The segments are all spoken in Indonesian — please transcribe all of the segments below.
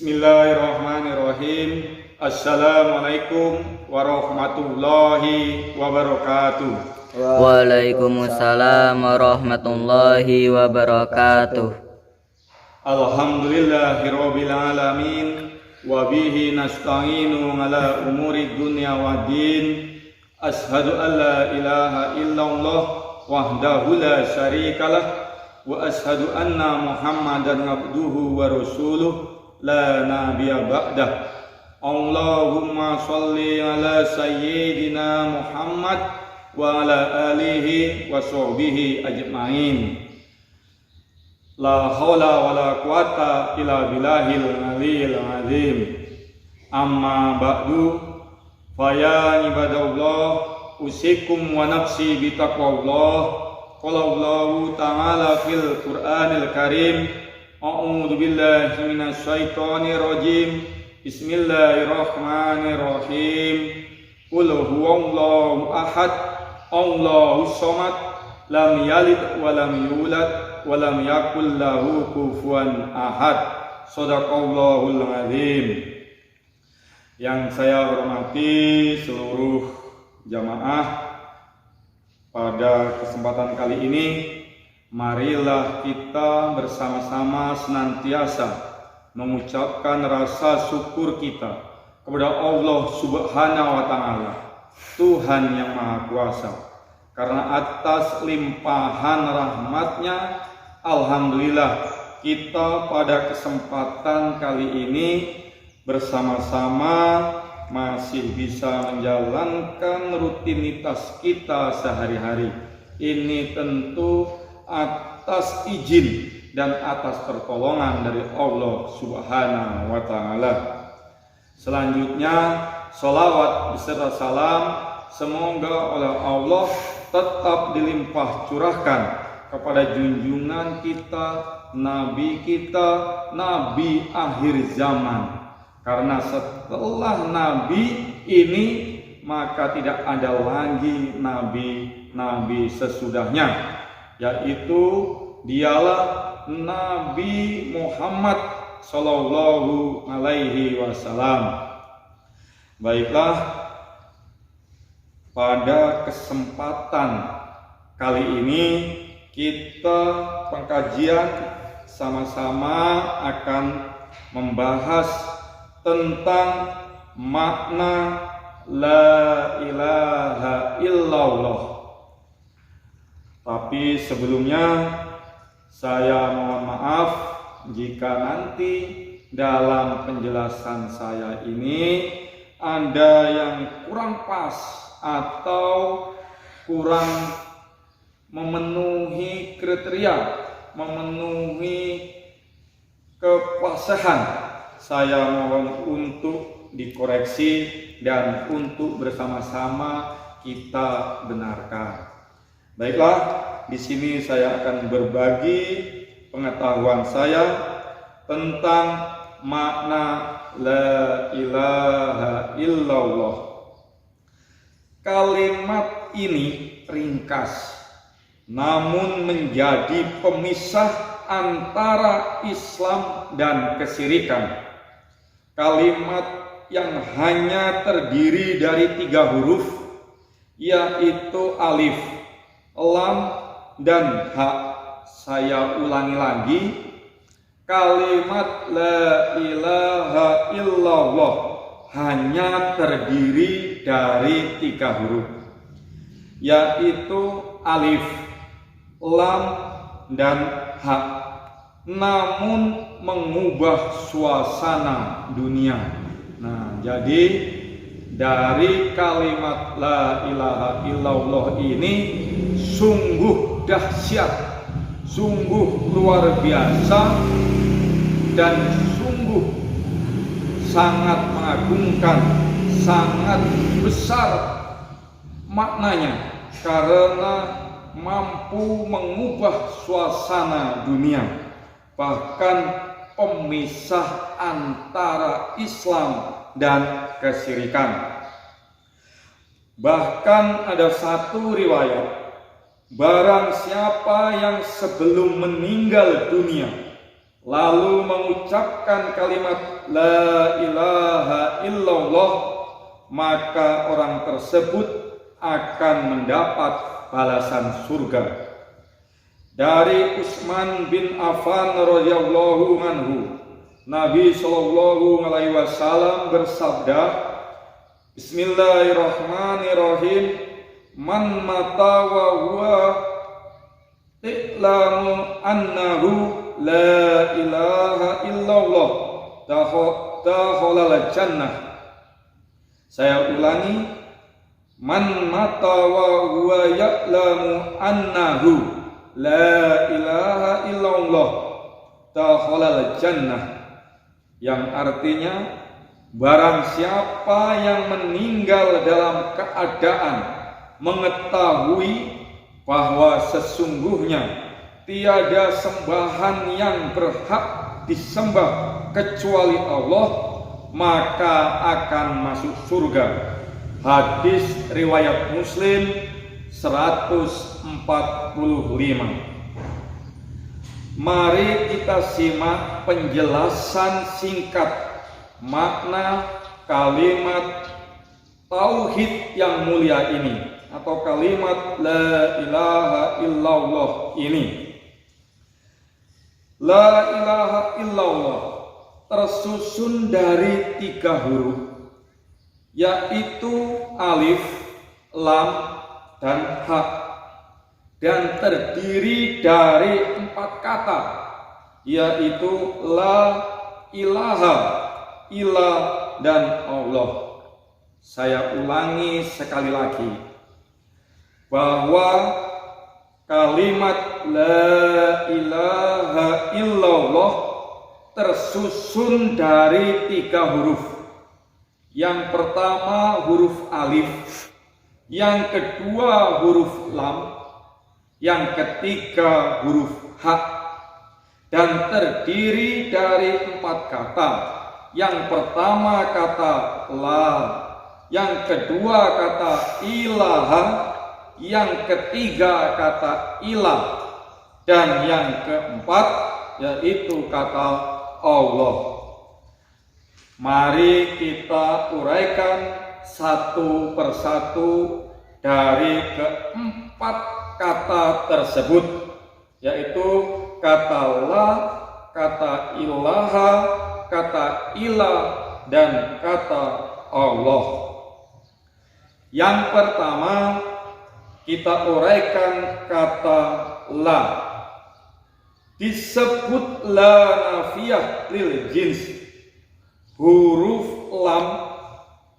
Bismillahirrahmanirrahim. Assalamualaikum warahmatullahi wabarakatuh. Waalaikumsalam warahmatullahi wabarakatuh. Alhamdulillahirabbil alamin wa bihi nasta'inu ala umuri dunya waddin. Ashhadu an la ilaha illallah wahdahu la syarikalah wa ashhadu anna Muhammadan abduhu wa rasuluh la nabiyya ba'dah. Allahumma sholli ala sayyidina Muhammad wa ala alihi wa sahbihi ajma'in. La haula wa la quwata illa billahil aliyyil azim. Amma ba'du, fa ya ibadallah, usikum wa nafsi bi taqwallah. Qala Allahu ta'ala fil Qur'anil Karim, a'udzu billahi minasy syaithanir rajim. Bismillahirrahmanirrahim. Qul huwallahu ahad, Allahus samad, lam yalid wa lam yulad wa lam yakul lahu kufuwan ahad. Shadaqallahul azim. Yang saya hormati seluruh jamaah, pada kesempatan kali ini marilah kita bersama-sama senantiasa mengucapkan rasa syukur kita kepada Allah Subhanahu wa Ta'ala, Tuhan yang Maha Kuasa, karena atas limpahan rahmatnya, alhamdulillah kita pada kesempatan kali ini bersama-sama masih bisa menjalankan rutinitas kita sehari-hari. Ini tentu atas izin dan atas pertolongan dari Allah Subhanahu wa Ta'ala. Selanjutnya, sholawat beserta salam semoga oleh Allah tetap dilimpah curahkan kepada junjungan kita, Nabi akhir zaman. Karena setelah Nabi ini maka tidak ada lagi nabi sesudahnya, yaitu dialah Nabi Muhammad Sallallahu Alaihi Wasallam. Baiklah, pada kesempatan kali ini kita pengkajian sama-sama akan membahas tentang makna la ilaha illallah. Tapi sebelumnya saya mohon maaf jika nanti dalam penjelasan saya ini ada yang kurang pas atau kurang memenuhi kriteria, memenuhi kepasahan. Saya mohon untuk dikoreksi dan untuk bersama-sama kita benarkan. Baiklah, di sini saya akan berbagi pengetahuan saya tentang makna la ilaha illallah. Kalimat ini ringkas, namun menjadi pemisah antara Islam dan kesyirikan. Kalimat yang hanya terdiri dari 3 huruf, yaitu alif, lam, dan ha. Saya ulangi lagi, kalimat la ilaha illallah hanya terdiri dari 3 huruf, yaitu alif, lam, dan ha, namun mengubah suasana dunia. Nah, jadi dari kalimat la ilaha illallah ini sungguh dahsyat, sungguh luar biasa, dan sungguh sangat mengagumkan, sangat besar maknanya, karena mampu mengubah suasana dunia, bahkan pemisah antara Islam dan kesyirikan. Bahkan ada satu riwayat, barang siapa yang sebelum meninggal dunia lalu mengucapkan kalimat la ilaha illallah, maka orang tersebut akan mendapat balasan surga. Dari Utsman bin Affan radhiyallahu anhu, Nabi sallallahu alaihi wasallam bersabda, Bismillahirrahmanirrahim, man mata wa huwa i'lamu annahu la ilaha illallah dakhalal jannah. Saya ulangi, man mata wa huwa ya'lamu annahu la ilaha illallah dakhalal jannah, yang artinya barang siapa yang meninggal dalam keadaan mengetahui bahwa sesungguhnya tiada sembahan yang berhak disembah kecuali Allah, maka akan masuk surga. Hadis riwayat Muslim 145. Mari kita simak penjelasan singkat makna kalimat tauhid yang mulia ini, atau kalimat la ilaha illallah ini. La ilaha illallah tersusun dari 3 huruf, yaitu alif, lam, dan ha, dan terdiri dari 4 kata, yaitu la ilaha, ilah, dan Allah. Saya ulangi sekali lagi, bahwa kalimat la ilaha illallah tersusun dari 3 huruf. Yang pertama huruf alif, yang kedua huruf lam, yang ketiga huruf ha, dan terdiri dari 4 kata. Yang pertama kata la, yang kedua kata ilaha, yang ketiga kata ilah, dan yang keempat yaitu kata Allah. Mari kita uraikan satu persatu dari keempat kata tersebut, yaitu kata la, kata ilaha, kata ilah, dan kata Allah. Yang pertama kita uraikan kata la. Disebut la nafiyah lil jins. Huruf lam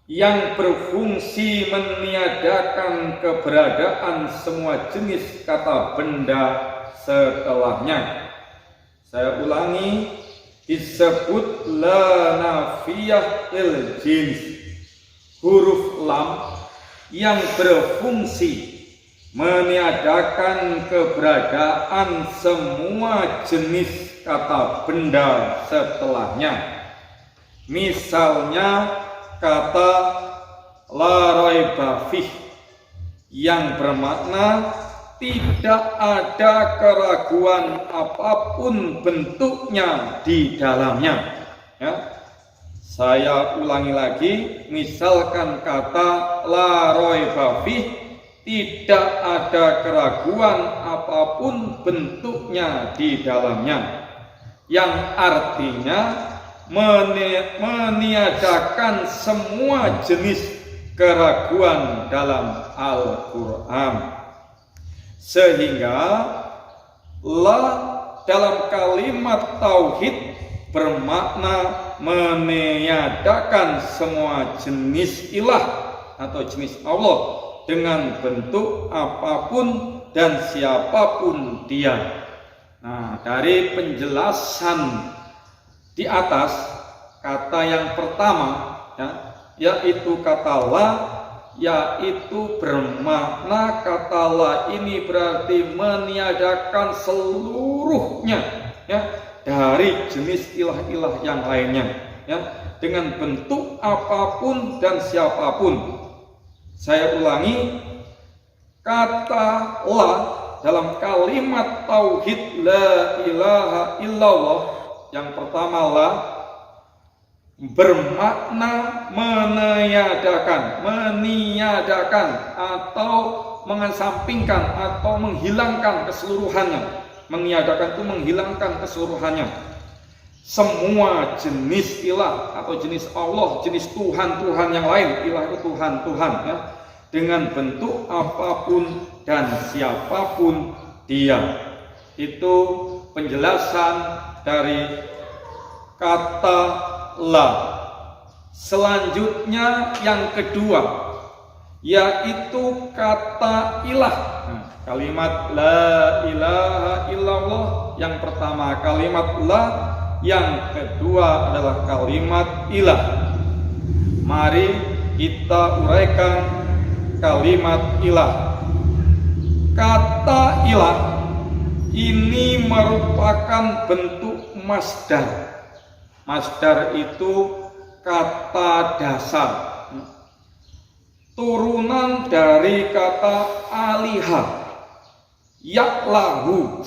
yang berfungsi meniadakan keberadaan semua jenis kata benda setelahnya. Saya ulangi, disebut la nafiyah lil jins. Huruf lam yang berfungsi meniadakan keberadaan semua jenis kata benda setelahnya. Misalnya kata la raiba fih yang bermakna tidak ada keraguan apapun bentuknya di dalamnya. Ya. Saya ulangi lagi, misalkan kata la raiba fih, tidak ada keraguan apapun bentuknya di dalamnya, yang artinya meniadakan semua jenis keraguan dalam Al-Quran. Sehingga la dalam kalimat tauhid bermakna meniadakan semua jenis ilah atau jenis Allah dengan bentuk apapun dan siapapun dia. Nah, dari penjelasan di atas, kata yang pertama yaitu kata la, yaitu bermakna kata la ini berarti meniadakan seluruhnya dari jenis ilah-ilah yang lainnya dengan bentuk apapun dan siapapun. Saya ulangi, kata la dalam kalimat tauhid la ilaha illallah Yang pertama la bermakna meniadakan atau mengesampingkan atau menghilangkan keseluruhannya. Meniadakan itu menghilangkan keseluruhannya. Semua jenis ilah atau jenis Allah, jenis Tuhan yang lain, ilah itu Tuhan ya, dengan bentuk apapun dan siapapun dia. Itu penjelasan dari kata la. Selanjutnya yang kedua yaitu kata ilah. Kalimat la ilaha illallah yang pertama kalimat la, yang kedua adalah kalimat ilah. Mari kita uraikan kalimat ilah. Kata ilah ini merupakan bentuk masdar. Masdar itu kata dasar, turunan dari kata aliha, ya'lahu,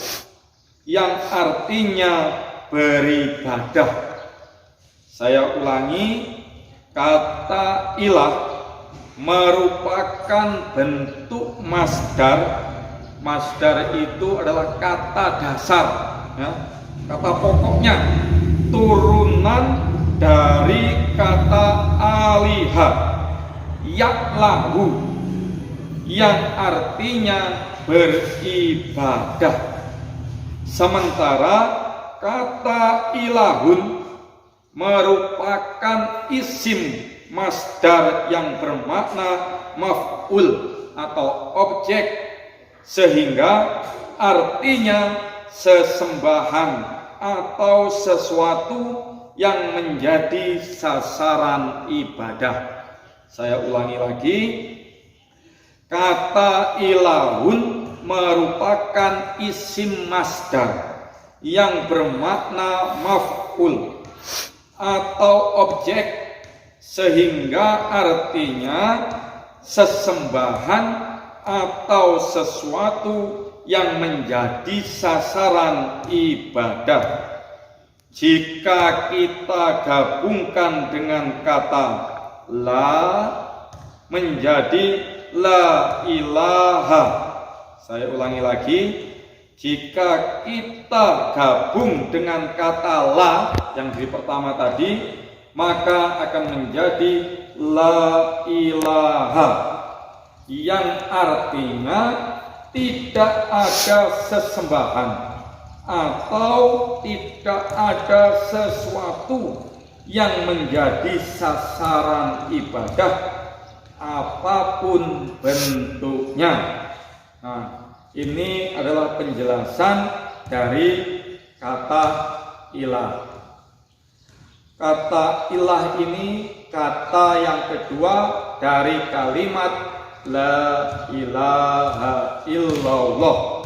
yang artinya beribadah. Saya ulangi, kata ilah merupakan bentuk masdar. Masdar itu adalah kata dasar ya, kata pokoknya, turunan dari kata aliha, ya'lahu, yang artinya beribadah. Sementara kata ilahun merupakan isim masdar yang bermakna maf'ul atau objek, sehingga artinya sesembahan atau sesuatu yang menjadi sasaran ibadah. Saya ulangi lagi, kata ilahun merupakan isim masdar yang bermakna maf'ul atau objek, sehingga artinya sesembahan atau sesuatu yang menjadi sasaran ibadah. Jika kita gabungkan dengan kata la menjadi la ilaha. Saya ulangi lagi, jika kita gabung dengan kata la yang di pertama tadi, maka akan menjadi la ilaha, yang artinya tidak ada sesembahan atau tidak ada sesuatu yang menjadi sasaran ibadah apapun bentuknya. Nah, ini adalah penjelasan dari kata ilah. Kata ilah ini kata yang kedua dari kalimat la ilaha illallah.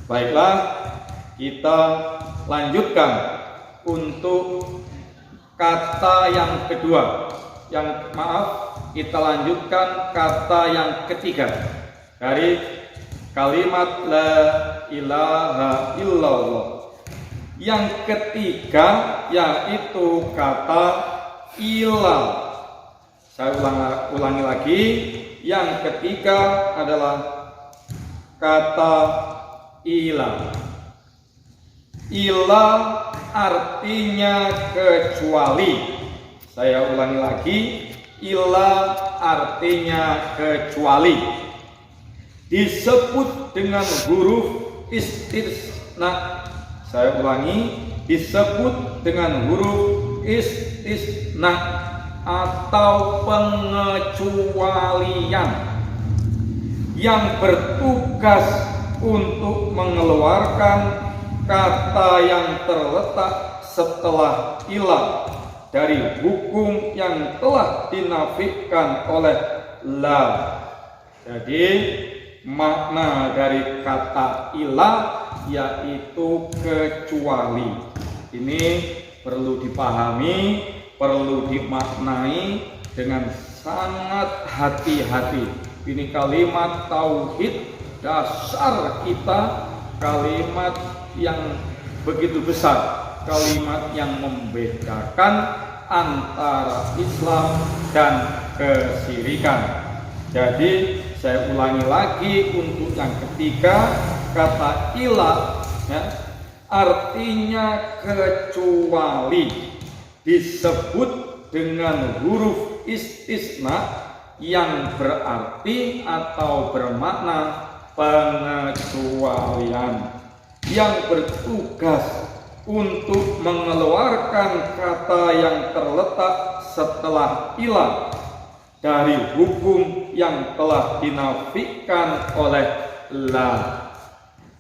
Baiklah, kita lanjutkan untuk kata yang kedua. Kita lanjutkan kata yang ketiga dari kalimat la ilaha illallah. Yang ketiga yaitu kata ilah. Saya ulangi lagi, yang ketiga adalah kata ilah. Ilah artinya kecuali. Saya ulangi lagi, ilah artinya kecuali. Disebut dengan huruf istisna. Saya ulangi, disebut dengan huruf istisna atau pengecualian yang bertugas untuk mengeluarkan kata yang terletak setelah ilah dari hukum yang telah dinafikan oleh la. Jadi makna dari kata ilah yaitu kecuali. Ini perlu dipahami, perlu dimaknai dengan sangat hati-hati. Ini kalimat tauhid dasar kita, kalimat yang begitu besar, kalimat yang membedakan antara Islam dan kesyirikan. Jadi saya ulangi lagi untuk yang ketiga, kata ilah ya, artinya kecuali, disebut dengan huruf istisna yang berarti atau bermakna pengecualian, yang bertugas untuk mengeluarkan kata yang terletak setelah ilah dari hukum yang telah dinafikan oleh la.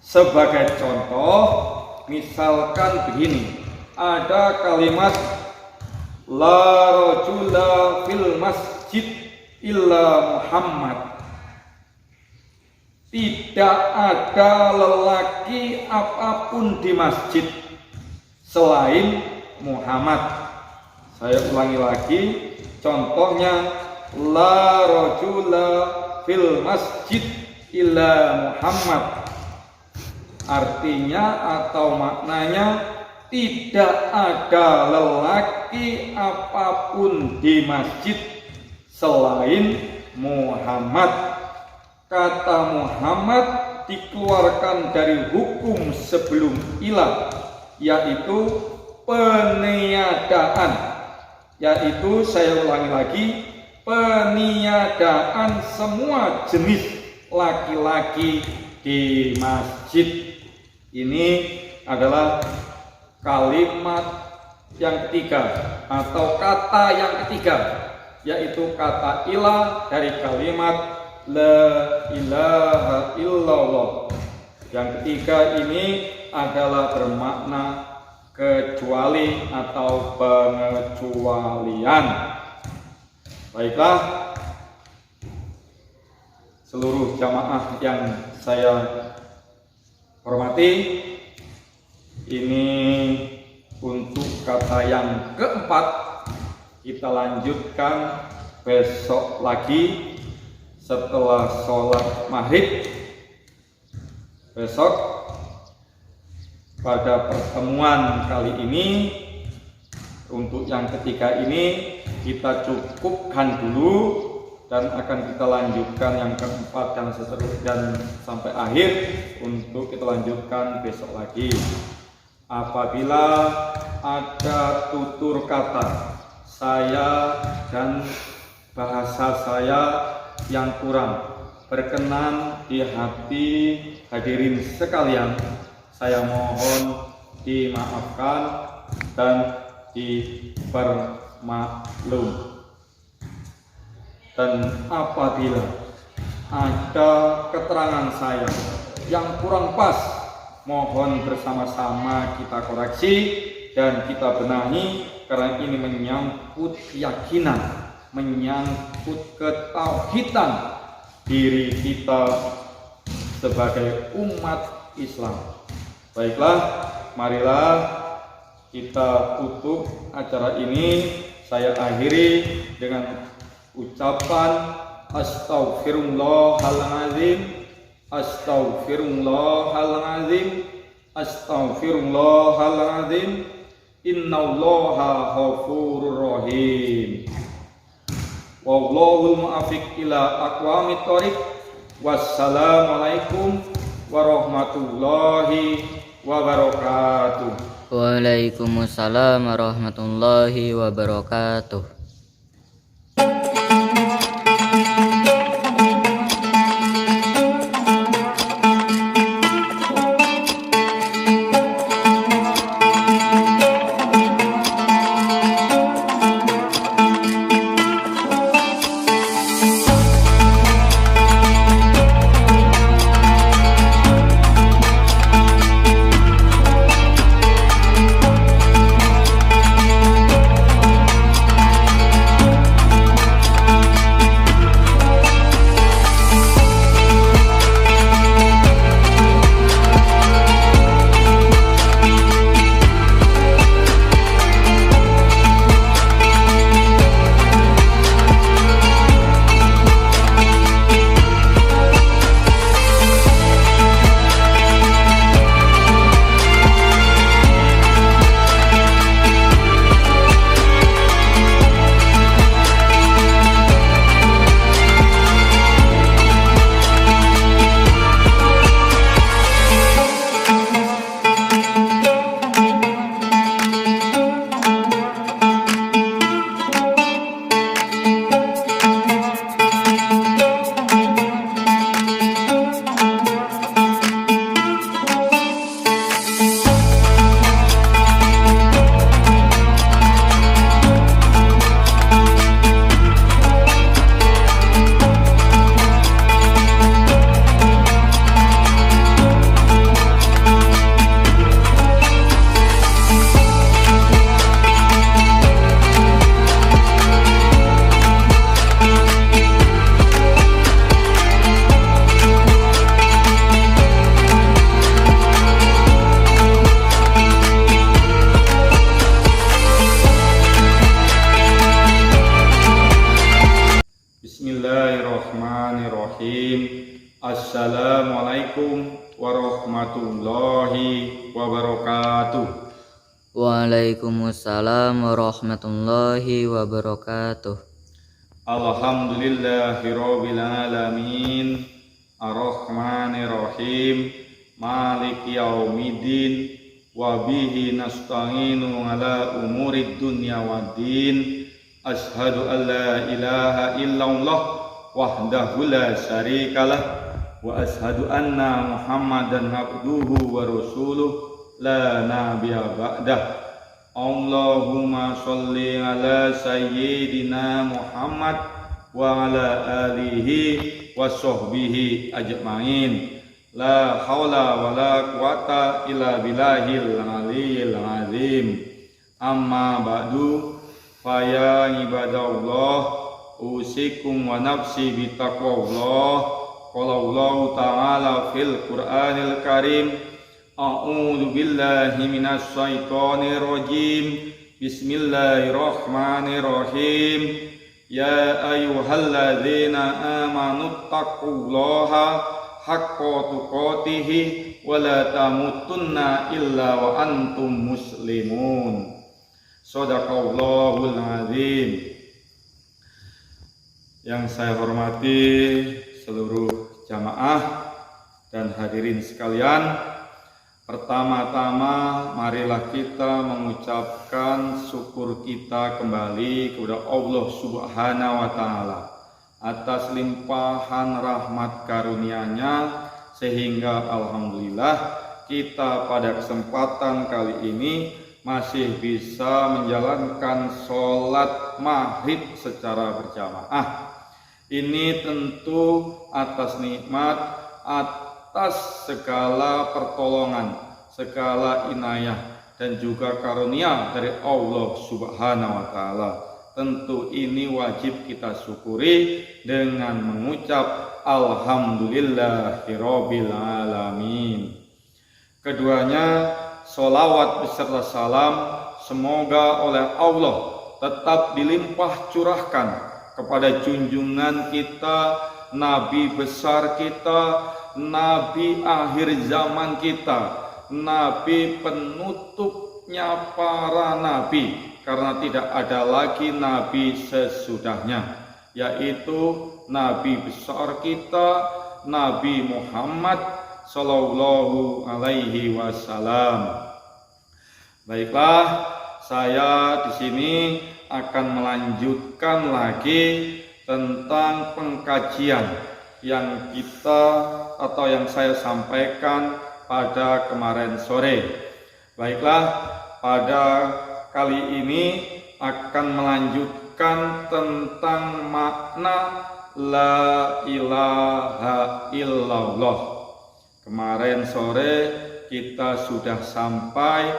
Sebagai contoh, misalkan begini, ada kalimat la rajula fil masjid illa Muhammad. Tidak ada lelaki apapun di masjid selain Muhammad. Saya ulangi lagi, contohnya la rajula fil masjid illa Muhammad. Artinya atau maknanya, tidak ada lelaki apapun di masjid selain Muhammad. Kata Muhammad dikeluarkan dari hukum sebelum ilah, yaitu peniadaan. Yaitu, saya ulangi lagi, peniadaan semua jenis laki-laki di masjid. Ini adalah kalimat yang ketiga atau kata yang ketiga, yaitu kata ilah dari kalimat la ilaha illallah. Yang ketiga ini adalah bermakna kecuali atau pengecualian. Baiklah, seluruh jamaah yang saya hormati, ini untuk kata yang keempat kita lanjutkan besok lagi setelah sholat maghrib. Besok pada pertemuan kali ini, untuk yang ketiga ini kita cukupkan dulu, dan akan kita lanjutkan yang keempat dan seterusnya dan sampai akhir untuk kita lanjutkan besok lagi. Apabila ada tutur kata saya dan bahasa saya yang kurang berkenan di hati hadirin sekalian, saya mohon dimaafkan dan dipermaklum. Dan apabila ada keterangan saya yang kurang pas, mohon bersama-sama kita koreksi dan kita benahi, karena ini menyangkut keyakinan, menyangkut ketauhidan diri kita sebagai umat Islam. Baiklah, marilah kita tutup acara ini. Saya akhiri dengan ucapan astaghfirullahaladzim, astaghfirullahaladzim, astaghfirullahaladzim, innallaha ghafurur rahim. Wallahul muwaffiq ila aqwamit thoriq. Wassalamualaikum warahmatullahi wabarakatuh. Waalaikumsalam warahmatullahi wabarakatuh. Bismillahirrahmanirrahim. Assalamualaikum warahmatullahi wabarakatuh. Waalaikumsalam warahmatullahi wabarakatuh. Alhamdulillahirabbil alamin. Arrahmanirrahim. Maliki yaumiddin. Wa bihi nasta'inu ala umurid dunya waddin. Asyhadu an la ilaha illallah wahdahu la syarikalah wa asyhadu anna Muhammadan abduhu wa rasuluh la nabiyya ba'dah. Allahumma sholli ala sayyidina Muhammad wa ala alihi wa sahbihi ajma'in. La haula wa la quwata illa billahil aliyyil azim. Amma ba'du, faya ibadallah, usikum wa nafsi bitaqwallah. Qala Allah ta'ala fil Qur'anil Karim, a'udzu billahi minasy syaithanir rajim. Bismillahirrahmanirrahim. Ya ayyuhalladzina amanu taqullaha haqqa tuqatih wa la tamutunna illa wa antum muslimun. Shadaqallahul azim. Yang saya hormati seluruh jamaah dan hadirin sekalian, pertama-tama marilah kita mengucapkan syukur kita kembali kepada Allah Subhanahu wa taala atas limpahan rahmat karunia-Nya, sehingga alhamdulillah kita pada kesempatan kali ini masih bisa menjalankan sholat maghrib secara berjamaah. Ini tentu atas nikmat, atas segala pertolongan, segala inayah dan juga karunia dari Allah Subhanahu wa taala. Tentu ini wajib kita syukuri dengan mengucap alhamdulillahirabbil alamin. Keduanya, sholawat beserta salam semoga oleh Allah tetap dilimpah curahkan kepada junjungan kita, Nabi besar kita, Nabi akhir zaman kita, Nabi penutupnya para Nabi, karena tidak ada lagi Nabi sesudahnya, yaitu Nabi besar kita, Nabi Muhammad Sallallahu Alaihi Wasallam. Baiklah, saya di sini akan melanjutkan lagi tentang pengkajian yang saya sampaikan pada kemarin sore. Baiklah, pada kali ini akan melanjutkan tentang makna la ilaha illallah. Kemarin sore kita sudah sampai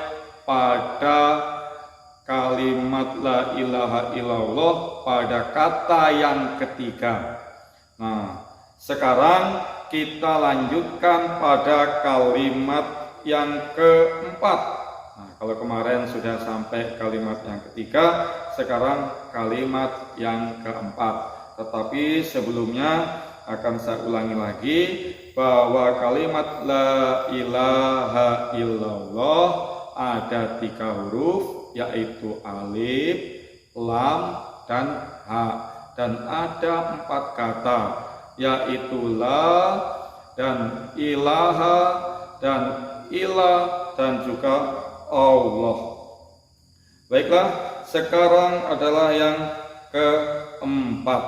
pada kalimat la ilaha illallah pada kata yang ketiga. Nah, sekarang kita lanjutkan pada kalimat yang keempat. Nah, kalau kemarin sudah sampai kalimat yang ketiga, sekarang kalimat yang keempat. Tetapi sebelumnya akan saya ulangi lagi bahwa kalimat la ilaha illallah ada 3 huruf, yaitu alif, lam, dan ha. Dan ada 4 kata, yaitu la, dan ilaha, dan ilah, dan juga Allah. Baiklah, sekarang adalah yang keempat.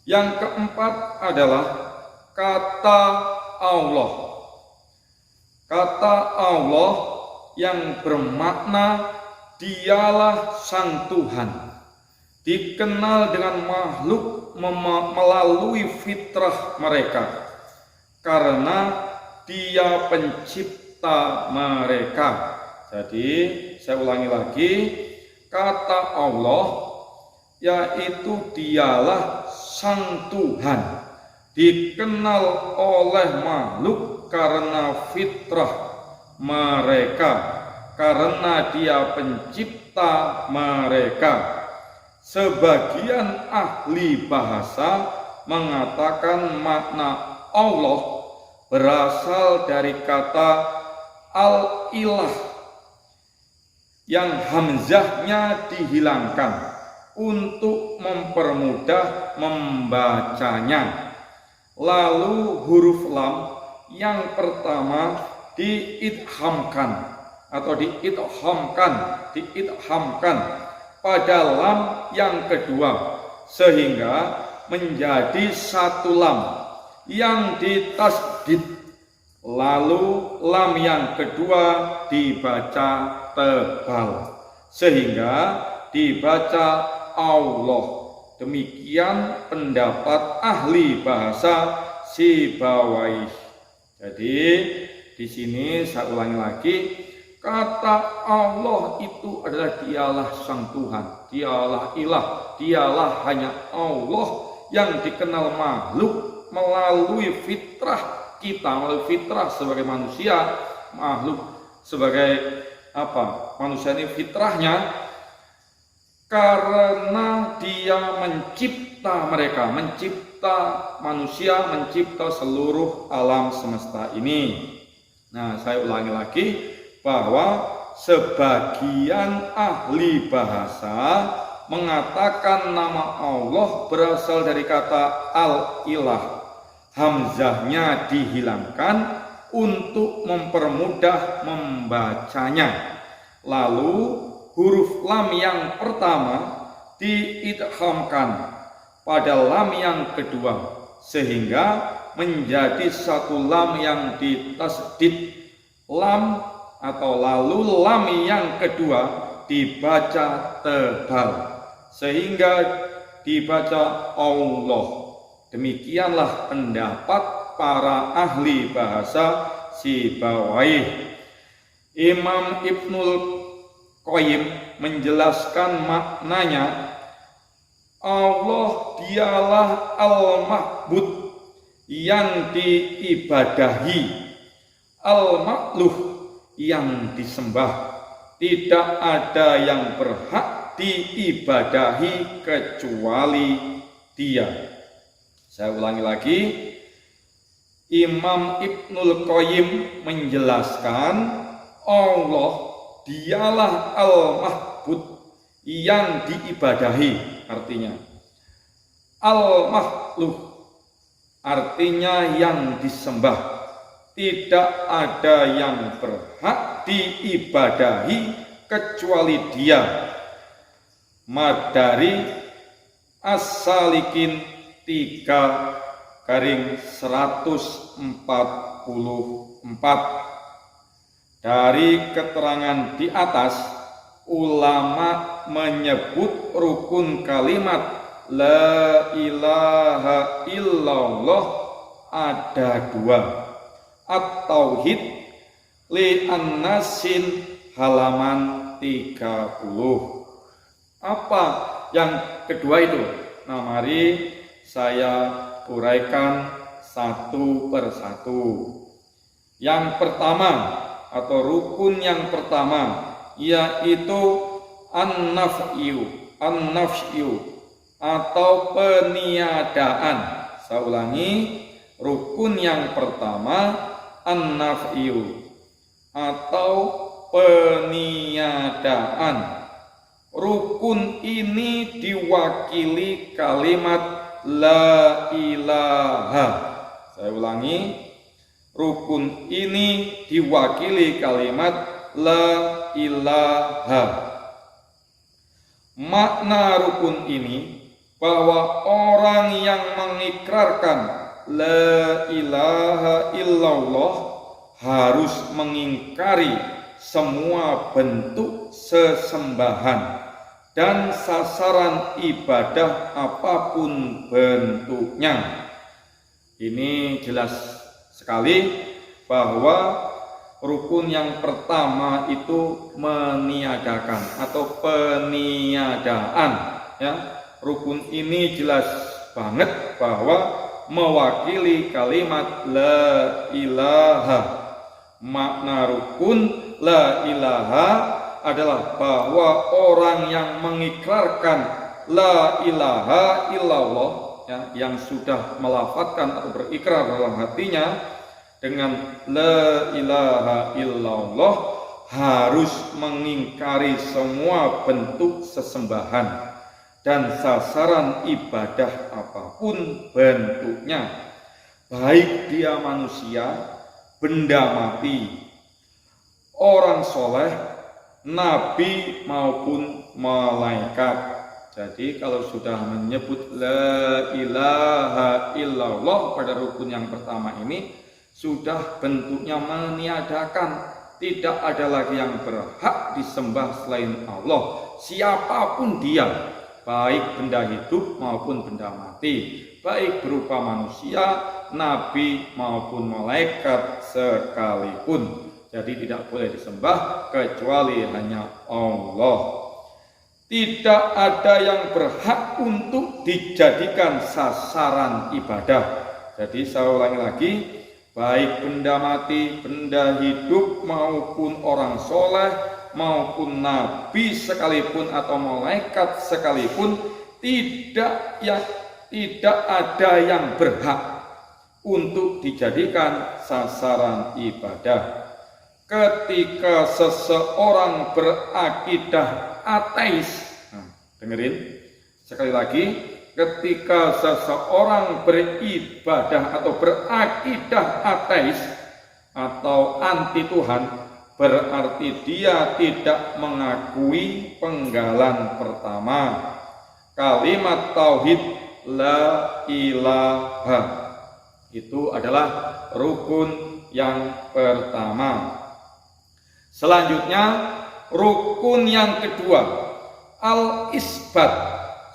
Yang keempat adalah kata Allah. Kata Allah yang bermakna dialah Sang Tuhan, dikenal dengan makhluk melalui fitrah mereka, karena Dia pencipta mereka. Jadi saya ulangi lagi, kata Allah yaitu dialah Sang Tuhan, dikenal oleh makhluk karena fitrah mereka, karena Dia pencipta mereka. Sebagian ahli bahasa mengatakan makna Allah berasal dari kata al-ilah yang hamzahnya dihilangkan untuk mempermudah membacanya. Lalu huruf lam yang pertama diidhamkan pada lam yang kedua sehingga menjadi satu lam yang ditasdid. Lalu lam yang kedua dibaca tebal sehingga dibaca Allah. Demikian pendapat ahli bahasa Sibawayh. Jadi di sini saya ulangi lagi, kata Allah itu adalah dialah sang Tuhan, dialah ilah, dialah hanya Allah yang dikenal makhluk melalui fitrah kita, melalui fitrah sebagai manusia, makhluk sebagai manusia ini fitrahnya, karena dia mencipta mereka, mencipta manusia, mencipta seluruh alam semesta ini. Nah, saya ulangi lagi bahwa sebagian ahli bahasa mengatakan nama Allah berasal dari kata al-ilah. Hamzahnya dihilangkan untuk mempermudah membacanya. Lalu huruf lam yang pertama diidhamkan pada lam yang kedua sehingga menjadi satu lam yang ditasdid. Lam atau lalu lam yang kedua dibaca tebal sehingga dibaca Allah. Demikianlah pendapat para ahli bahasa Sibawayh. Imam Ibnul Qayyim menjelaskan maknanya, Allah dialah al-ma'bud yang diibadahi, al-ma'luh yang disembah. Tidak ada yang berhak diibadahi kecuali Dia. Saya ulangi lagi, Imam Ibnul Qayyim menjelaskan Allah dialah al-mahbud yang diibadahi, artinya al-mahluh artinya yang disembah. Tidak ada yang berhak diibadahi kecuali Dia. Madari As-Salikin 3/144. Dari keterangan di atas, ulama menyebut rukun kalimat La ilaha illallah ada dua. At-Tauhid li An-Nasin halaman 30. Apa yang kedua itu? Nah, mari saya uraikan satu persatu. Yang pertama atau rukun yang pertama yaitu an-naf'yu atau peniadaan. Saya ulangi, rukun yang pertama an-naf'yu atau peniadaan. Rukun ini diwakili kalimat la ilaha. Saya ulangi, rukun ini diwakili kalimat la ilaha. Makna rukun ini bahwa orang yang mengikrarkan la ilaha illallah harus mengingkari semua bentuk sesembahan dan sasaran ibadah apapun bentuknya. Ini jelas sekali bahwa rukun yang pertama itu meniadakan atau peniadaan, ya. Rukun ini jelas banget bahwa mewakili kalimat la ilaha. Makna rukun la ilaha adalah bahwa orang yang mengikrarkan la ilaha illallah, ya, yang sudah melafadzkan atau berikrar dalam hatinya dengan la ilaha illallah harus mengingkari semua bentuk sesembahan dan sasaran ibadah apapun bentuknya, baik dia manusia, benda mati, orang soleh, nabi maupun malaikat. Jadi kalau sudah menyebut la ilaha illallah pada rukun yang pertama ini, sudah bentuknya meniadakan, tidak ada lagi yang berhak disembah selain Allah, siapapun dia, baik benda hidup maupun benda mati, baik berupa manusia, nabi maupun malaikat sekalipun. Jadi tidak boleh disembah kecuali hanya Allah. Tidak ada yang berhak untuk dijadikan sasaran ibadah. Jadi saya ulangi lagi, baik benda mati, benda hidup maupun orang soleh maupun nabi sekalipun atau malaikat sekalipun, tidak ada yang berhak untuk dijadikan sasaran ibadah. Ketika seseorang berakidah ateis, dengerin sekali lagi, ketika seseorang beribadah atau berakidah ateis atau anti Tuhan, berarti dia tidak mengakui penggalan pertama, kalimat tauhid la ilaha. Itu adalah rukun yang pertama. Selanjutnya rukun yang kedua, al-isbat.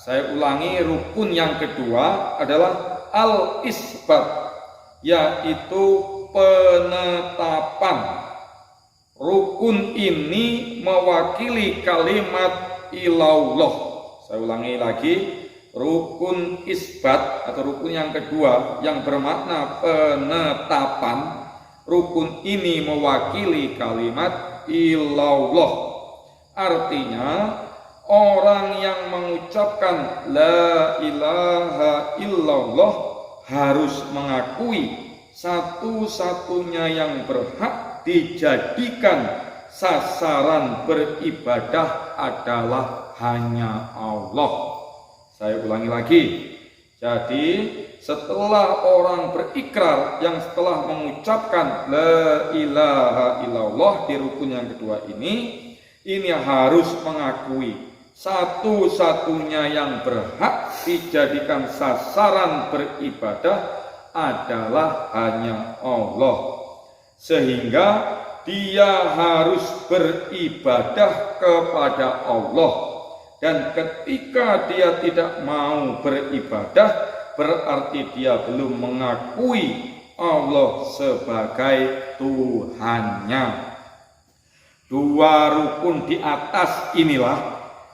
Saya ulangi, rukun yang kedua adalah al-isbat, yaitu penetapan. Rukun ini mewakili kalimat ilallah. Saya ulangi lagi, rukun isbat atau rukun yang kedua yang bermakna penetapan. Rukun ini mewakili kalimat ilallah. Artinya orang yang mengucapkan la ilaha illallah harus mengakui satu-satunya yang berhak dijadikan sasaran beribadah adalah hanya Allah. Saya ulangi lagi. Jadi setelah orang berikrar, yang setelah mengucapkan la ilaha illallah di rukun yang kedua ini harus mengakui satu-satunya yang berhak dijadikan sasaran beribadah adalah hanya Allah, sehingga dia harus beribadah kepada Allah. Dan ketika dia tidak mau beribadah, berarti dia belum mengakui Allah sebagai Tuhannya. Dua rukun di atas inilah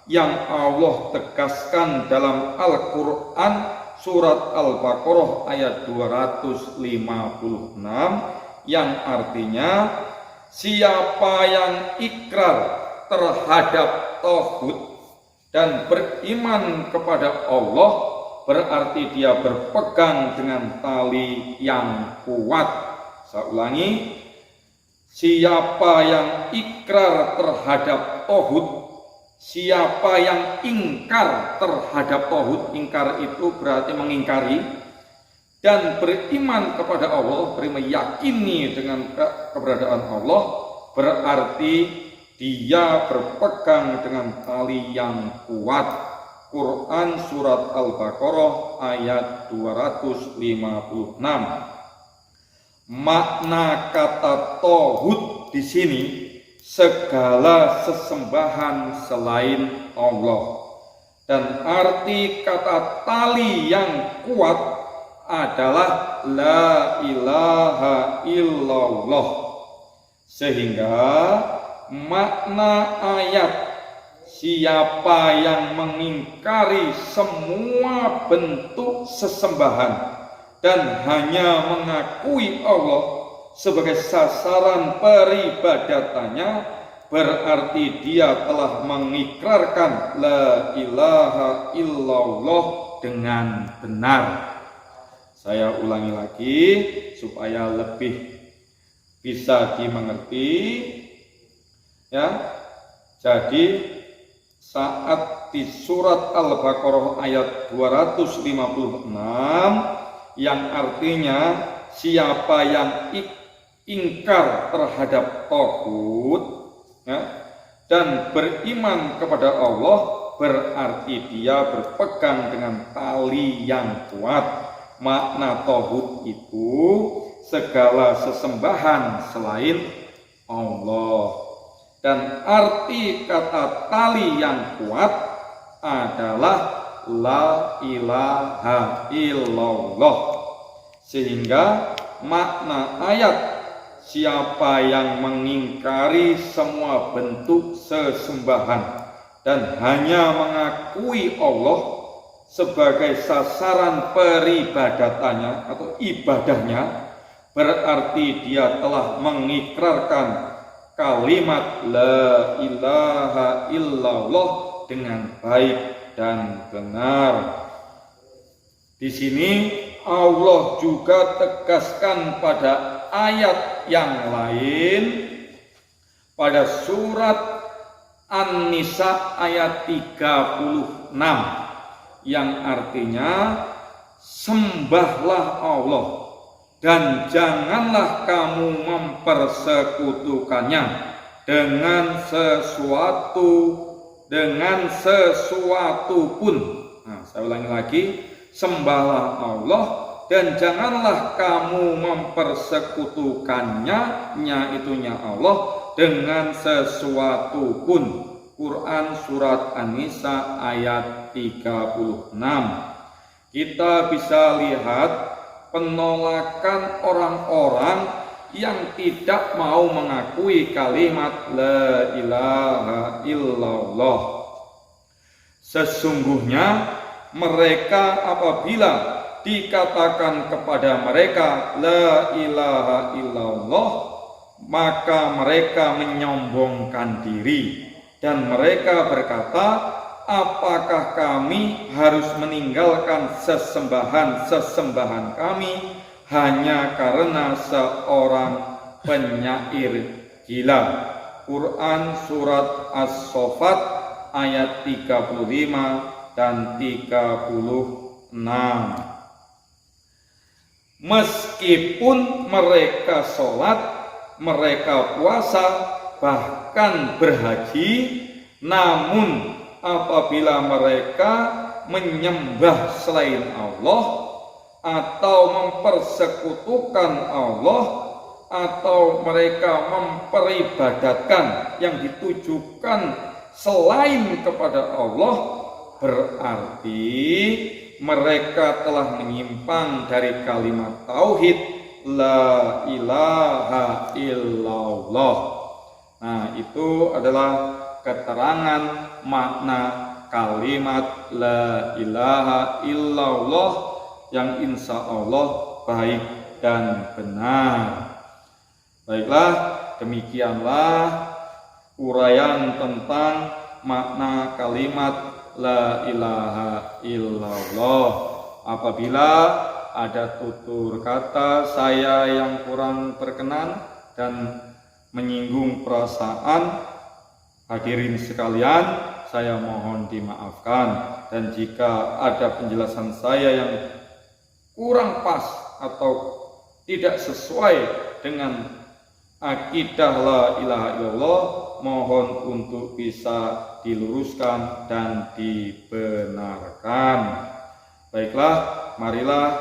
yang Allah tegaskan dalam Al-Quran surat Al-Baqarah ayat 256, yang artinya siapa yang ikrar terhadap tauhid dan beriman kepada Allah, berarti dia berpegang dengan tali yang kuat. Saya ulangi, siapa yang ikrar terhadap tauhid, siapa yang ingkar terhadap tauhid, ingkar itu berarti mengingkari, dan beriman kepada Allah, meyakini dengan keberadaan Allah, berarti dia berpegang dengan tali yang kuat. Quran surat Al-Baqarah ayat 256. Makna kata tauhid di sini segala sesembahan selain Allah, dan arti kata tali yang kuat adalah la ilaha illallah. Sehingga makna ayat siapa yang mengingkari semua bentuk sesembahan dan hanya mengakui Allah sebagai sasaran peribadatannya, berarti dia telah mengikrarkan la ilaha illallah dengan benar. Saya ulangi lagi supaya lebih bisa dimengerti ya. Jadi saat di surat Al-Baqarah ayat 256 yang artinya siapa yang ingkar terhadap taghut ya, dan beriman kepada Allah, berarti dia berpegang dengan tali yang kuat. Makna taghut itu segala sesembahan selain Allah. Dan arti kata tali yang kuat adalah la ilaha illallah. Sehingga makna ayat siapa yang mengingkari semua bentuk sesembahan dan hanya mengakui Allah sebagai sasaran peribadatannya atau ibadahnya, berarti dia telah mengikrarkan kalimat la ilaha illallah dengan baik dan benar. Di sini Allah juga tegaskan pada ayat yang lain pada surat An-Nisa ayat 36 yang artinya sembahlah Allah dan janganlah kamu mempersekutukannya dengan sesuatu pun. Nah, saya ulangi lagi, sembahlah Allah dan janganlah kamu mempersekutukannya, nya Allah, dengan sesuatu pun. Quran surat An-Nisa ayat 36. Kita bisa lihat penolakan orang-orang yang tidak mau mengakui kalimat la ilaha illallah. Sesungguhnya mereka apabila dikatakan kepada mereka la ilaha illallah, maka mereka menyombongkan diri dan mereka berkata, apakah kami harus meninggalkan sesembahan kami hanya karena seorang penyair gila? Quran surat As-Saffat ayat 35 dan 36. Meskipun mereka sholat, mereka puasa, bahkan berhaji, namun apabila mereka menyembah selain Allah atau mempersekutukan Allah atau mereka memperibadatkan yang ditujukan selain kepada Allah, berarti mereka telah menyimpang dari kalimat tauhid la ilaha illallah. Nah, itu adalah keterangan makna kalimat la ilaha illallah yang insya Allah baik dan benar. Baiklah, demikianlah uraian tentang makna kalimat la ilaha illallah. Apabila ada tutur kata saya yang kurang berkenan dan menyinggung perasaan hadirin sekalian, saya mohon dimaafkan. Dan jika ada penjelasan saya yang kurang pas atau tidak sesuai dengan akidah la ilaha illallah, mohon untuk bisa diluruskan dan dibenarkan. Baiklah, marilah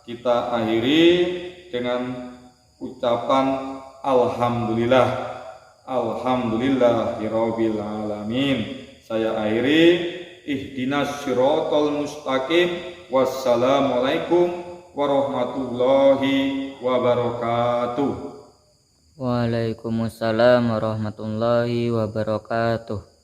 kita akhiri dengan ucapan alhamdulillah. Alhamdulillahirabbil alamin. Saya akhiri, ihdinas siratal mustaqim. Wassalamualaikum warahmatullahi wabarakatuh. Waalaikumsalam warahmatullahi wabarakatuh.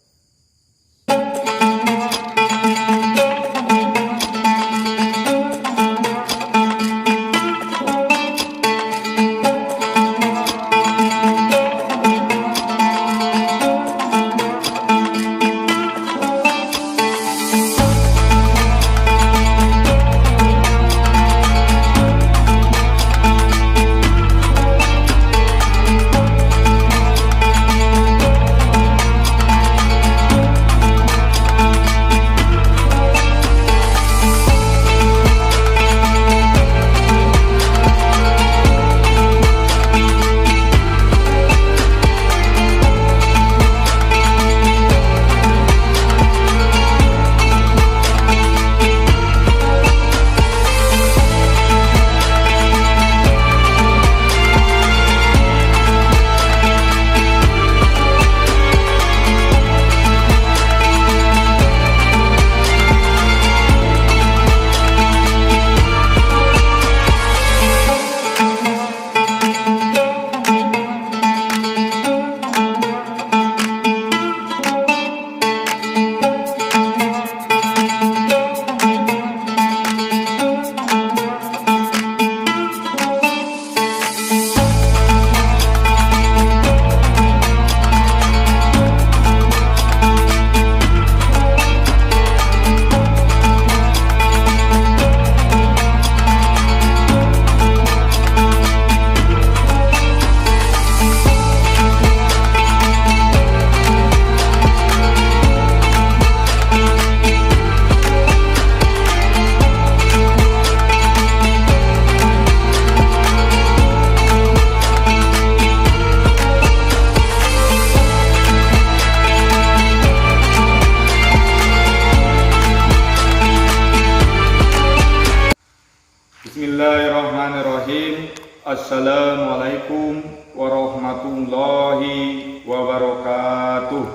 Assalamualaikum warahmatullahi wabarakatuh.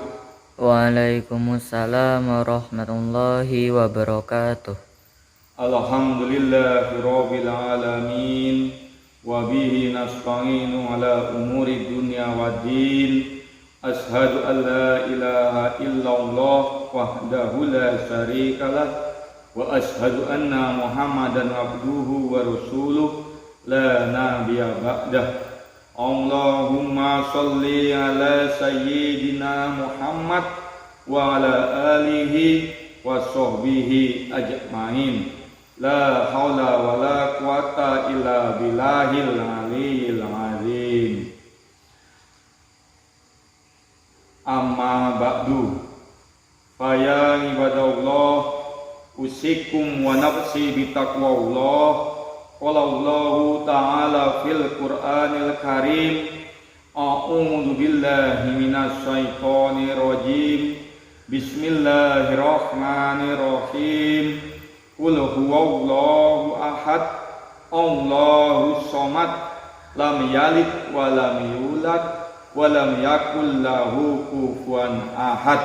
Waalaikumsalam warahmatullahi wabarakatuh. Alhamdulillahirabbil alamin wa bihi nasta'inu ala umuri dunya waddin. Ashhadu an la ilaha illallah wahdahu la syarikalah wa ashhadu anna Muhammadan abduhu wa rasuluh la nabiyya ba'dah. Allahumma sholli ala sayyidina Muhammad wa ala alihi wa sahbihi ajmain. La haula wa la quwata illa billahil aliyyil azim. Amma ba'du. Fa ya ibadallah, usikum wa nafsi bitaqwallah. Qala Allahu ta'ala fil Qur'anil Karim, a'udzu billahi minasy syaithanir rajim. Bismillahirrahmanirrahim. Qul huwallahu ahad, Allahus samad, lam yalid wa lam yulad wa lam yakul lahu kufuwan ahad.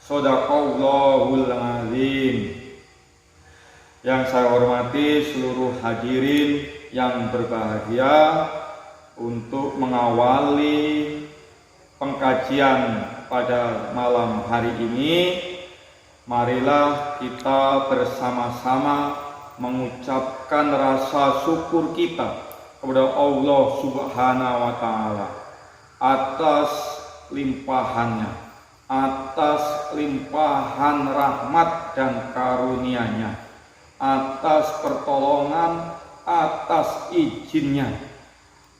Shadaqallahul azim. Yang saya hormati seluruh hadirin yang berbahagia, untuk mengawali pengkajian pada malam hari ini, marilah kita bersama-sama mengucapkan rasa syukur kita kepada Allah Subhanahu wa Ta'ala atas limpahannya, atas limpahan rahmat dan karunia-Nya, atas pertolongan, atas izinnya,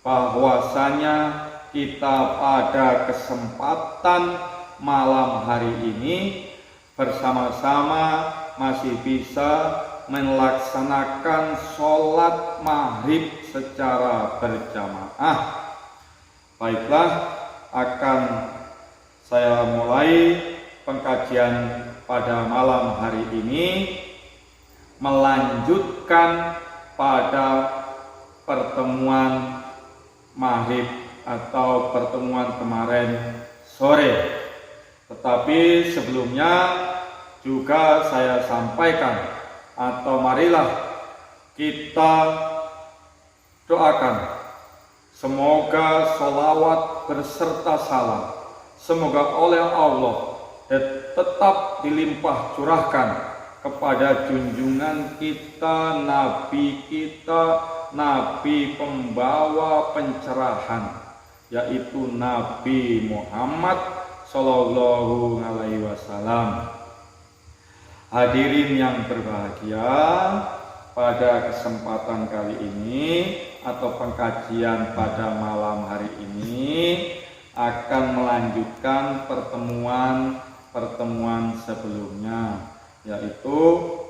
bahwasanya kita pada kesempatan malam hari ini bersama-sama masih bisa melaksanakan sholat maghrib secara berjamaah. Baiklah, akan saya mulai pengkajian pada malam hari ini, melanjutkan pada pertemuan maghrib atau pertemuan kemarin sore. Tetapi sebelumnya juga saya sampaikan, atau marilah kita doakan semoga sholawat berserta salam semoga oleh Allah tetap dilimpah curahkan kepada junjungan kita, Nabi pembawa pencerahan, yaitu Nabi Muhammad Sallallahu Alaihi Wasallam. Hadirin yang berbahagia, pada kesempatan kali ini atau pengkajian pada malam hari ini akan melanjutkan pertemuan sebelumnya, yaitu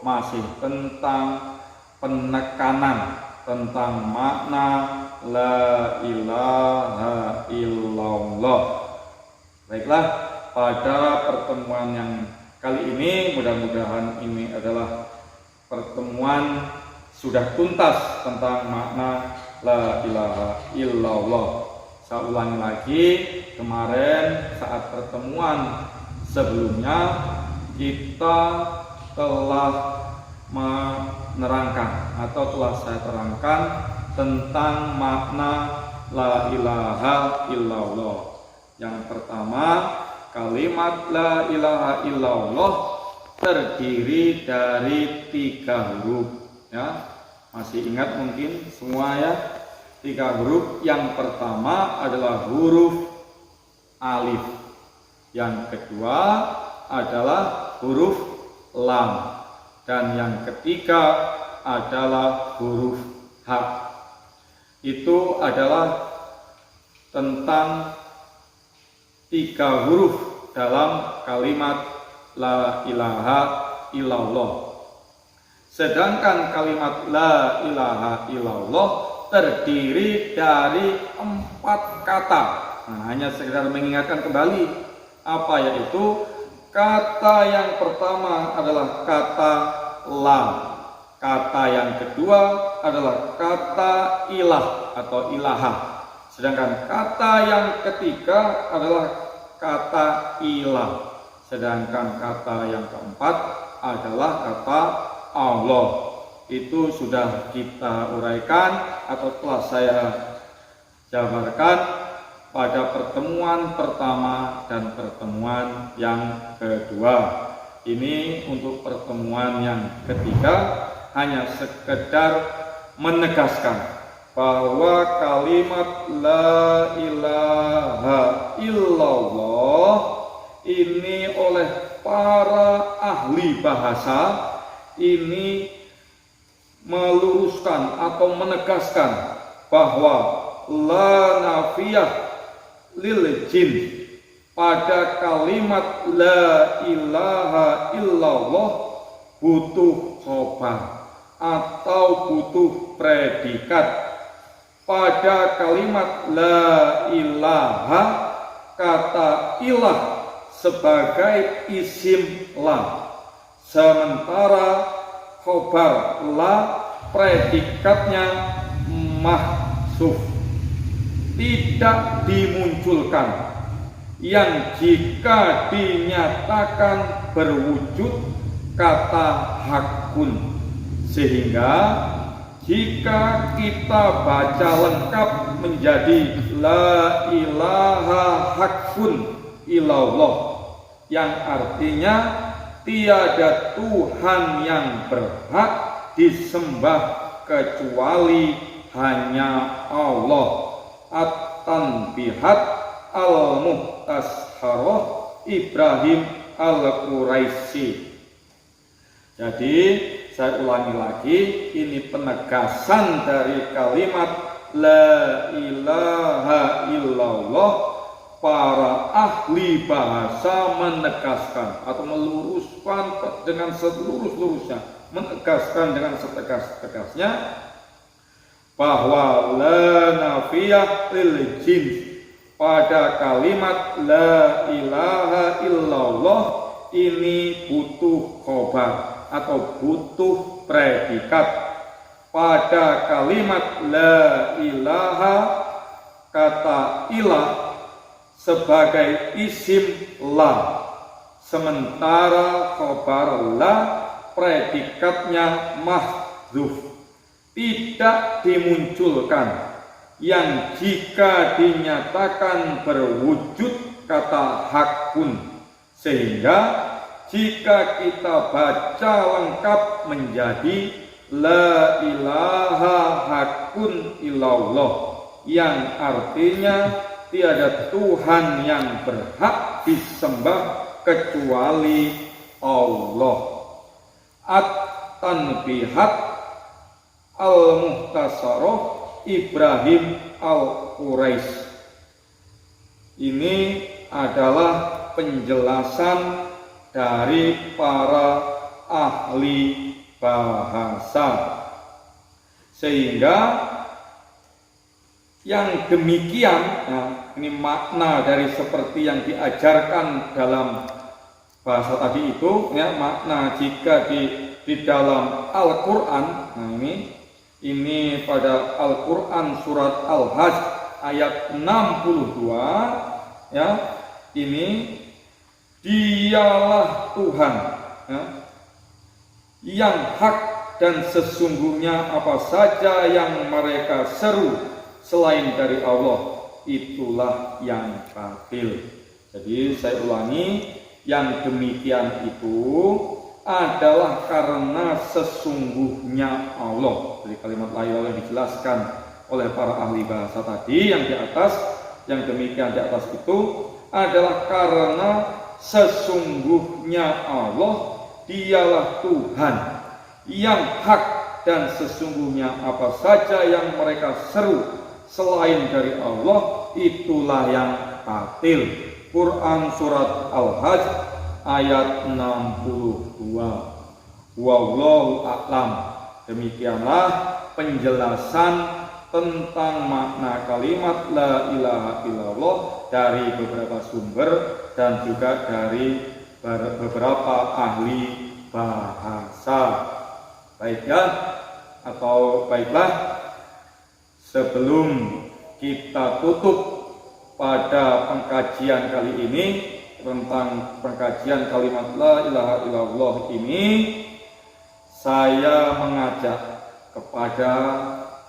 masih tentang penekanan tentang makna la ilaha illallah. Baiklah, pada pertemuan yang kali ini mudah-mudahan ini adalah pertemuan sudah tuntas tentang makna la ilaha illallah. Saya ulangi lagi, kemarin saat pertemuan sebelumnya kita telah menerangkan atau telah saya terangkan tentang makna la ilaha illallah. Yang pertama, kalimat la ilaha illallah terdiri dari 3 huruf, ya. Masih ingat mungkin semua ya, 3 huruf. Yang pertama adalah huruf alif, yang kedua adalah huruf lam, dan yang ketiga adalah huruf H. Itu adalah tentang 3 huruf dalam kalimat la ilaha illallah. Sedangkan kalimat la ilaha illallah terdiri dari 4 kata. Nah, hanya sekedar mengingatkan kembali apa, yaitu kata yang pertama adalah kata lam. Kata yang kedua adalah kata ilah atau ilaha. Sedangkan kata yang ketiga adalah kata ilah. Sedangkan kata yang keempat adalah kata Allah. Itu sudah kita uraikan atau telah saya jabarkan pada pertemuan pertama dan pertemuan yang kedua. Ini untuk pertemuan yang ketiga hanya sekedar menegaskan bahwa kalimat la ilaha illallah ini oleh para ahli bahasa ini meluruskan atau menegaskan bahwa la nafiyah lil jin pada kalimat la ilaha illallah butuh khobar atau butuh predikat. Pada kalimat la ilaha, kata ilah sebagai isim la, sementara khobar la predikatnya mahsuf, tidak dimunculkan, yang jika dinyatakan berwujud kata hakun. Sehingga jika kita baca lengkap menjadi la ilaha hakun illallah, yang artinya tiada Tuhan yang berhak disembah kecuali hanya Allah. At-Tanbihat Al-Muhtasharah Ibrahim Al-Quraisy. Jadi saya ulangi lagi, ini penegasan dari kalimat la ilaha illallah. Para ahli bahasa menegaskan atau meluruskan dengan selurus-lurusnya, menegaskan dengan setegas-tegasnya bahwa la nafiyah lil jins pada kalimat la ilaha illallah ini butuh khobar atau butuh predikat. Pada kalimat la ilaha, kata ilah sebagai isim la, sementara khobar la predikatnya mahdzuf, tidak dimunculkan, yang jika dinyatakan berwujud kata hakun. Sehingga jika kita baca lengkap menjadi la ilaha hakun illallah, yang artinya tiada Tuhan yang berhak disembah kecuali Allah. At-Tanbihat Al-Muhtasharah Ibrahim Al-Quraisy. Ini adalah penjelasan dari para ahli bahasa. Sehingga yang demikian, ini makna dari seperti yang diajarkan dalam bahasa tadi itu, ya, makna jika di dalam Al-Quran. Nah ini pada Al-Quran surat Al-Hajj ayat 62, ya, ini dialah Tuhan, ya, yang hak dan sesungguhnya apa saja yang mereka seru selain dari Allah, itulah yang batil. Jadi saya ulangi, yang demikian itu adalah karena sesungguhnya Allah. Jadi kalimat la ilaha yang dijelaskan oleh para ahli bahasa tadi yang di atas, yang demikian di atas itu adalah karena sesungguhnya Allah dialah Tuhan yang hak dan sesungguhnya apa saja yang mereka seru selain dari Allah, itulah yang batil. Quran surat Al-Hajj ayat 62. Wallahu a'lam. Demikianlah penjelasan tentang makna kalimat la ilaha illallah dari beberapa sumber dan juga dari beberapa ahli bahasa. Baik ya, atau baiklah, sebelum kita tutup pada pengkajian kali ini tentang pengkajian kalimat la ilaha illallah ini, saya mengajak kepada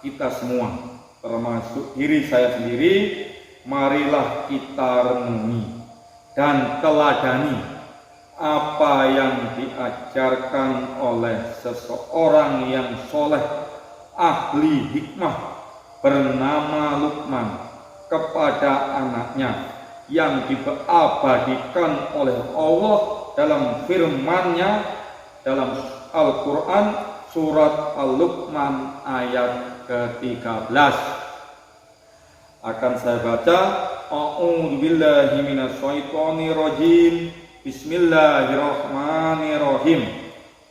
kita semua, termasuk diri saya sendiri, marilah kita renungi dan teladani apa yang diajarkan oleh seseorang yang soleh, ahli hikmah, bernama Luqman kepada anaknya, yang diabadikan oleh Allah dalam firman-Nya dalam Al-Quran surat Al-Luqman ayat ke-13. Akan saya baca. A'udzu billahi minasyaitonir rajim. Bismillahirrahmanirrahim.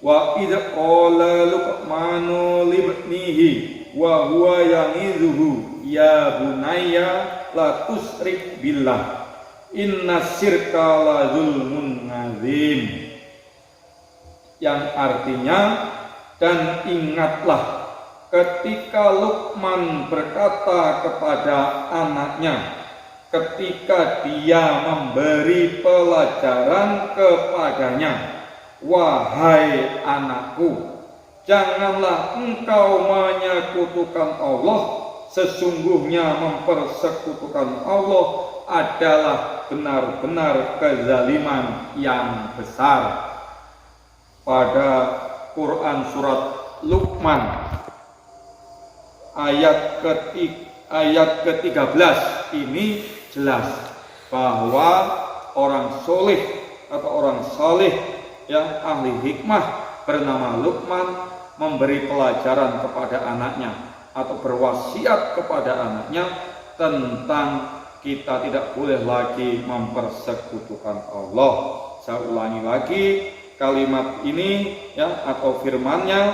Wa idh qala Luqmanu libnihi wa huwa ya'idhuhu ya bunayya la tusyrik billah inna syirka la zulmun azim. Yang artinya, dan ingatlah ketika Luqman berkata kepada anaknya ketika dia memberi pelajaran kepadanya, wahai anakku, janganlah engkau menyekutukan Allah, sesungguhnya mempersekutukan Allah adalah benar-benar kezaliman yang besar. Pada Quran surat Luqman ayat ke-13 ini jelas bahwa orang soleh atau orang saleh yang ahli hikmah bernama Luqman memberi pelajaran kepada anaknya atau berwasiat kepada anaknya tentang kita tidak boleh lagi mempersekutukan Allah. Saya ulangi lagi kalimat ini ya, atau firman-Nya.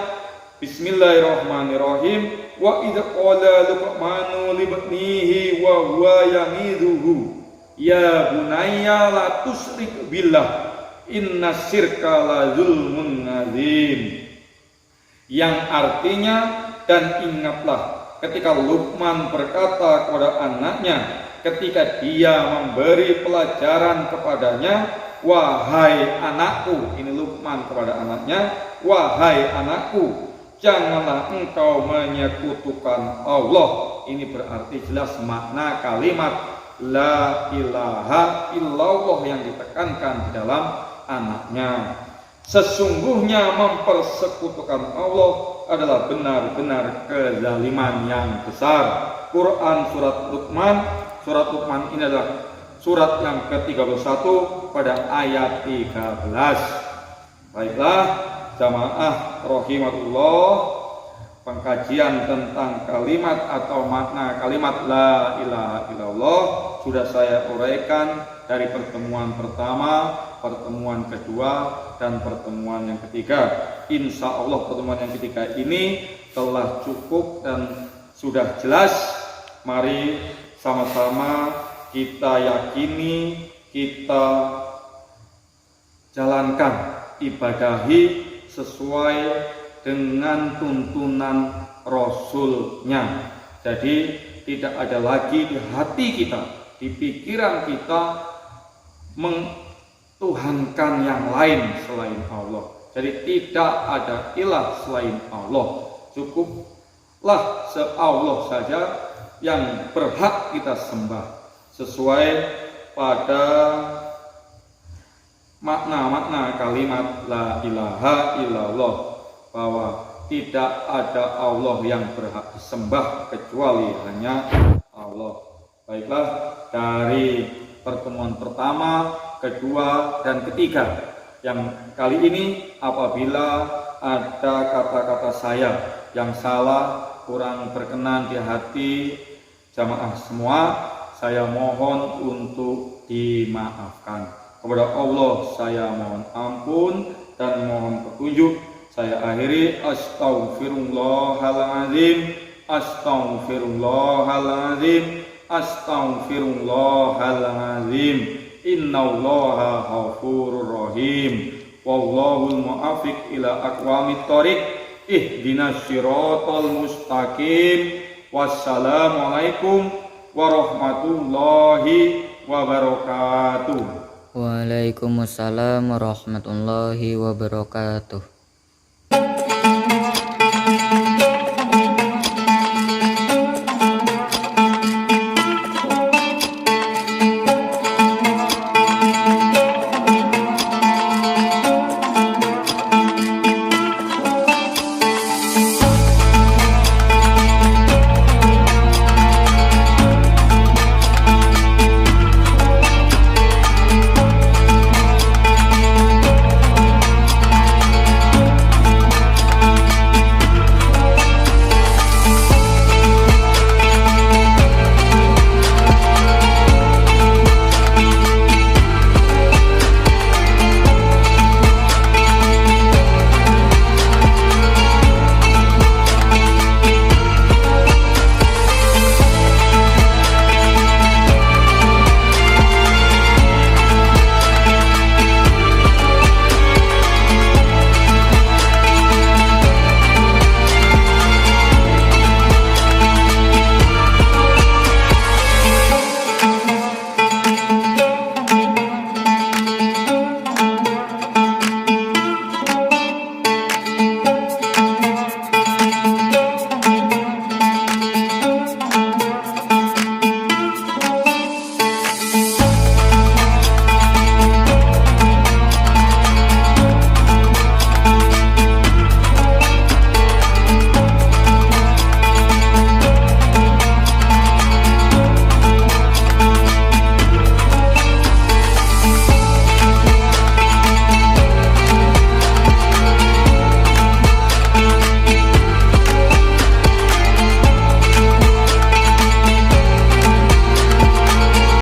Bismillahirrahmanirrahim. Wa idh qala Luqmanu libnihi wa huwa ya'idhuhu ya bunayya la tusyrik billah inna syirka la zulmun azim. Yang artinya, dan ingatlah ketika Luqman berkata kepada anaknya ketika dia memberi pelajaran kepadanya, wahai anakku, ini Luqman kepada anaknya, wahai anakku, janganlah engkau menyekutukan Allah. Ini berarti jelas makna kalimat la ilaha illallah yang ditekankan di dalam anaknya. Sesungguhnya mempersekutukan Allah adalah benar-benar kezaliman yang besar. Quran surat Luqman ini adalah surat yang ke-31 pada ayat 13. Baiklah jamaah rahimatullah, pengkajian tentang kalimat atau makna kalimat la ilaha illallah sudah saya uraikan dari pertemuan pertama, pertemuan kedua, dan pertemuan yang ketiga. Insya Allah pertemuan yang ketiga ini telah cukup dan sudah jelas. Mari sama-sama kita yakini, kita jalankan, ibadahi sesuai dengan tuntunan Rasul-Nya. Jadi tidak ada lagi di hati kita, di pikiran kita mengtuhankan yang lain selain Allah. Jadi tidak ada ilah selain Allah. Cukuplah se-Allah saja yang berhak kita sembah sesuai pada makna-makna kalimat la ilaha illallah, bahwa tidak ada Allah yang berhak disembah kecuali hanya Allah. Baiklah, dari pertemuan pertama, kedua, dan ketiga, yang kali ini apabila ada kata-kata saya yang salah, kurang berkenan di hati jamaah semua, saya mohon untuk dimaafkan. Kepada Allah saya mohon ampun dan mohon petunjuk. Saya akhiri, astaghfirullahaladzim, astaghfirullahaladzim, astaghfirullahaladzim. Innallaha ghafurur rahim. Wallahul mu'afiq ila aqwamit thoriq. ihdinas siratal mustaqim. Wassalamualaikum warahmatullahi wabarakatuh. Waalaikumsalam warahmatullahi wabarakatuh.